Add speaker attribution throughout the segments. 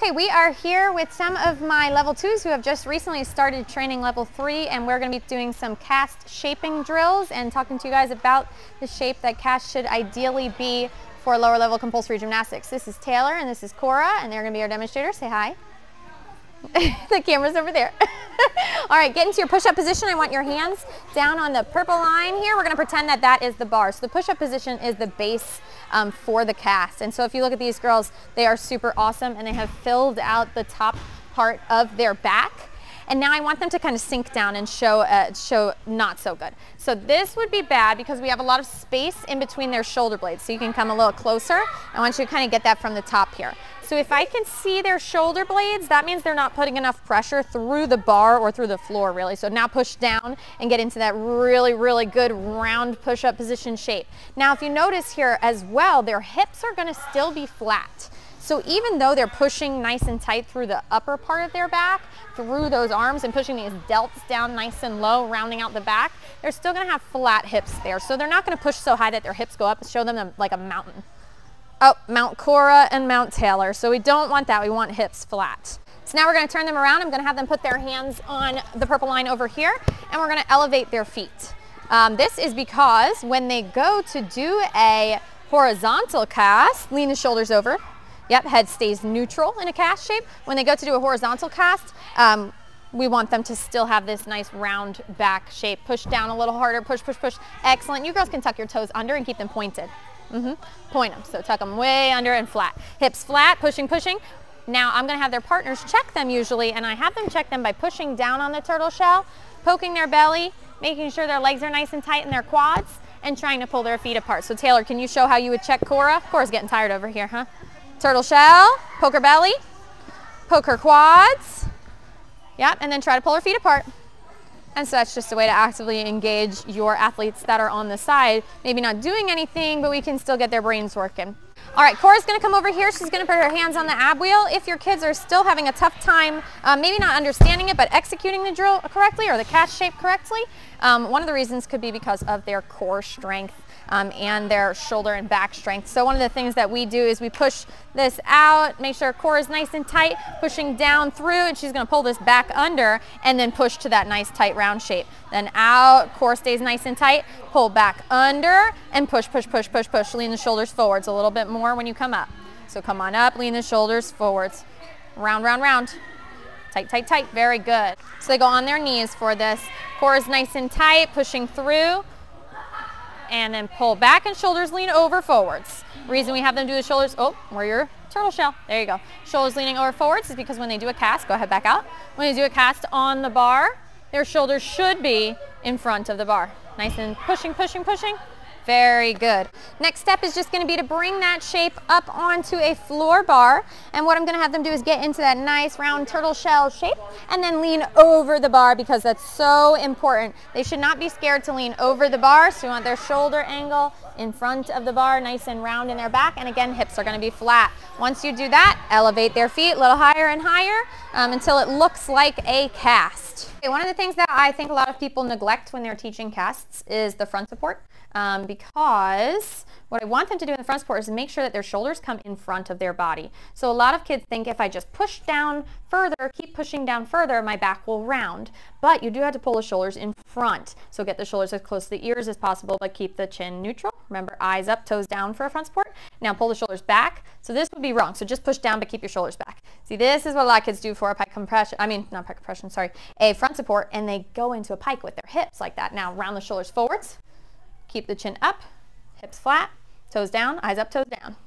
Speaker 1: Okay, we are here with some of my level 2s who have just recently started training level 3, and we're going to be doing some cast shaping drills and talking to you guys about the shape that cast should ideally be for lower level compulsory gymnastics. This is Taylor and this is Cora, and they're going to be our demonstrators. Say hi. The camera's over there. All right, get into your push-up position. I want your hands down on the purple line here. We're going to pretend that that is the bar. So the push-up position is the base for the cast. And so if you look at these girls, they are super awesome, and they have filled out the top part of their back. And now I want them to kind of sink down and show not so good. So this would be bad because we have a lot of space in between their shoulder blades. So you can come a little closer. I want you to kind of get that from the top here. So if I can see their shoulder blades, that means they're not putting enough pressure through the bar or through the floor really. So now push down and get into that really, really good round push-up position shape. Now if you notice here as well, their hips are going to still be flat. So even though they're pushing nice and tight through the upper part of their back, through those arms and pushing these delts down nice and low, rounding out the back, they're still going to have flat hips there. So they're not going to push so high that their hips go up and show them like a mountain. Oh, Mount Cora and Mount Taylor. So we don't want that. We want hips flat. So now we're going to turn them around. I'm going to have them put their hands on the purple line over here, and we're going to elevate their feet. This is because when they go to do a horizontal cast, lean the shoulders over. Yep, head stays neutral in a cast shape. When they go to do a horizontal cast, we want them to still have this nice round back shape. Push down a little harder, push, push, push. Excellent. You girls can tuck your toes under and keep them pointed. Point them, so tuck them way under and flat. Hips flat, pushing, pushing. Now I'm gonna have their partners check them usually, and I have them check them by pushing down on the turtle shell, poking their belly, making sure their legs are nice and tight in their quads, and trying to pull their feet apart. So Taylor, can you show how you would check Cora? Cora's getting tired over here, huh? Turtle shell, poke her belly, poke her quads, yep, and then try to pull her feet apart. And so that's just a way to actively engage your athletes that are on the side, maybe not doing anything, but we can still get their brains working. All right, Cora's gonna come over here. She's gonna put her hands on the ab wheel. If your kids are still having a tough time, maybe not understanding it, but executing the drill correctly or the cast shape correctly, one of the reasons could be because of their core strength and their shoulder and back strength. So one of the things that we do is we push this out, make sure core is nice and tight, pushing down through, and she's gonna pull this back under and then push to that nice tight round shape. Then out, core stays nice and tight, pull back under and push, push, push, push, push. Lean the shoulders forwards a little bit more when you come up. So come on up, lean the shoulders forwards. Round, round, round. Tight, tight, tight, very good. So they go on their knees for this. Core is nice and tight, pushing through. And then pull back and shoulders lean over forwards. Reason we have them do the shoulders, oh, where your turtle shell, there you go. Shoulders leaning over forwards is because when they do a cast, go ahead back out. When they do a cast on the bar, their shoulders should be in front of the bar. Nice and pushing, pushing, pushing. Very good. Next step is just gonna be to bring that shape up onto a floor bar. And what I'm gonna have them do is get into that nice round turtle shell shape and then lean over the bar because that's so important. They should not be scared to lean over the bar. So you want their shoulder angle in front of the bar, nice and round in their back. And again, hips are gonna be flat. Once you do that, elevate their feet a little higher and higher until it looks like a cast. Okay, one of the things that I think a lot of people neglect when they're teaching casts is the front support. Because what I want them to do in the front support is make sure that their shoulders come in front of their body. So a lot of kids think if I just push down further, keep pushing down further, my back will round. But you do have to pull the shoulders in front. So get the shoulders as close to the ears as possible, but keep the chin neutral. Remember, eyes up, toes down for a front support. Now pull the shoulders back. So this would be wrong. So just push down, but keep your shoulders back. See, this is what a lot of kids do for a pike compression, not pike compression, sorry, a front support, and they go into a pike with their hips like that. Now round the shoulders forwards. Keep the chin up, hips flat, toes down, eyes up, toes down.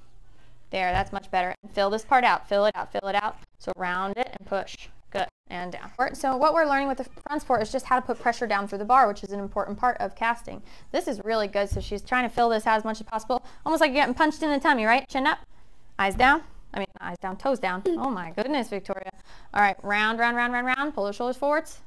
Speaker 1: There, that's much better. And fill this part out, fill it out, fill it out. So round it and push. Good, and down. So what we're learning with the front support is just how to put pressure down through the bar, which is an important part of casting. This is really good, so she's trying to fill this out as much as possible. Almost like you're getting punched in the tummy, right? Chin up, eyes down. I mean, eyes down, toes down. Oh my goodness, Victoria. All right, round, round, round, round, round. Pull the shoulders forwards.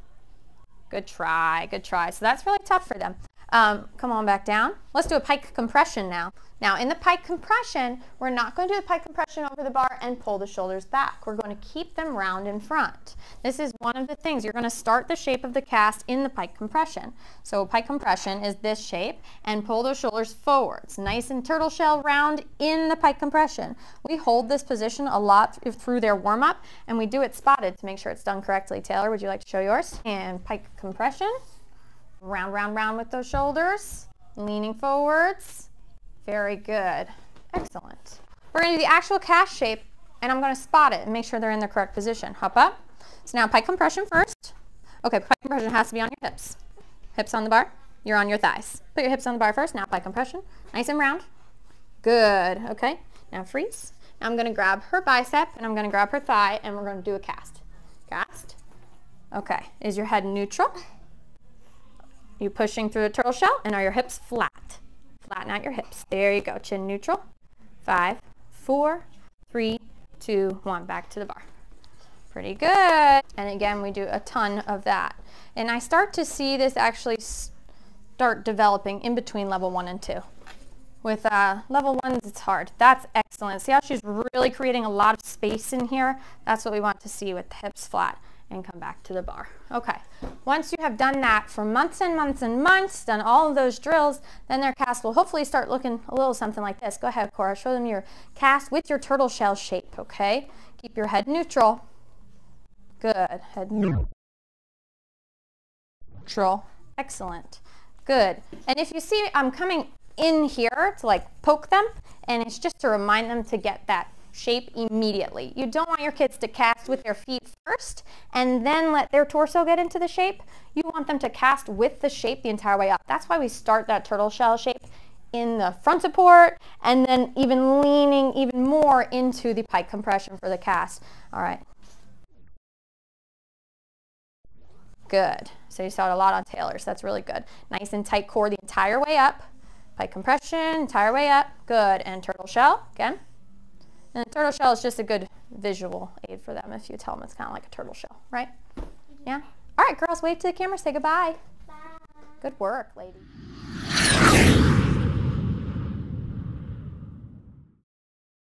Speaker 1: Good try, good try. So that's really tough for them. Come on back down. Let's do a pike compression now. Now in the pike compression, we're not going to do the pike compression over the bar and pull the shoulders back. We're going to keep them round in front. This is one of the things. You're going to start the shape of the cast in the pike compression. So pike compression is this shape, and pull those shoulders forwards. Nice and turtle shell round in the pike compression. We hold this position a lot through their warm-up, and we do it spotted to make sure it's done correctly. Taylor, would you like to show yours? And pike compression. Round, round, round with those shoulders. Leaning forwards. Very good. Excellent. We're going to do the actual cast shape, and I'm going to spot it and make sure they're in the correct position. Hop up. So now pike compression first. Okay, pike compression has to be on your hips. Hips on the bar. You're on your thighs. Put your hips on the bar first. Now pike compression. Nice and round. Good. Okay. Now freeze. Now I'm going to grab her bicep, and I'm going to grab her thigh, and we're going to do a cast. Cast. Okay. Is your head neutral? You pushing through the turtle shell, and are your hips flat? Flatten out your hips. There you go. Chin neutral. 5, 4, 3, 2, 1. Back to the bar. Pretty good. And again, we do a ton of that. And I start to see this actually start developing in between level 1 and 2. With level 1, it's hard. That's excellent. See how she's really creating a lot of space in here? That's what we want to see with the hips flat. And come back to the bar. Okay, once you have done that for months and months and months, done all of those drills, then their cast will hopefully start looking a little something like this. Go ahead, Cora, show them your cast with your turtle shell shape, okay? Keep your head neutral. Good, head neutral. Excellent, good. And if you see I'm coming in here to like poke them, and it's just to remind them to get that shape immediately. You don't want your kids to cast with their feet first and then let their torso get into the shape. You want them to cast with the shape the entire way up. That's why we start that turtle shell shape in the front support and then even leaning even more into the pike compression for the cast. All right. Good. So you saw it a lot on Taylor's. That's really good. Nice and tight core the entire way up. Pike compression, entire way up. Good. And turtle shell again. And the turtle shell is just a good visual aid for them if you tell them it's kind of like a turtle shell, right? Yeah? All right, girls, wave to the camera, say goodbye.
Speaker 2: Bye.
Speaker 1: Good work, lady.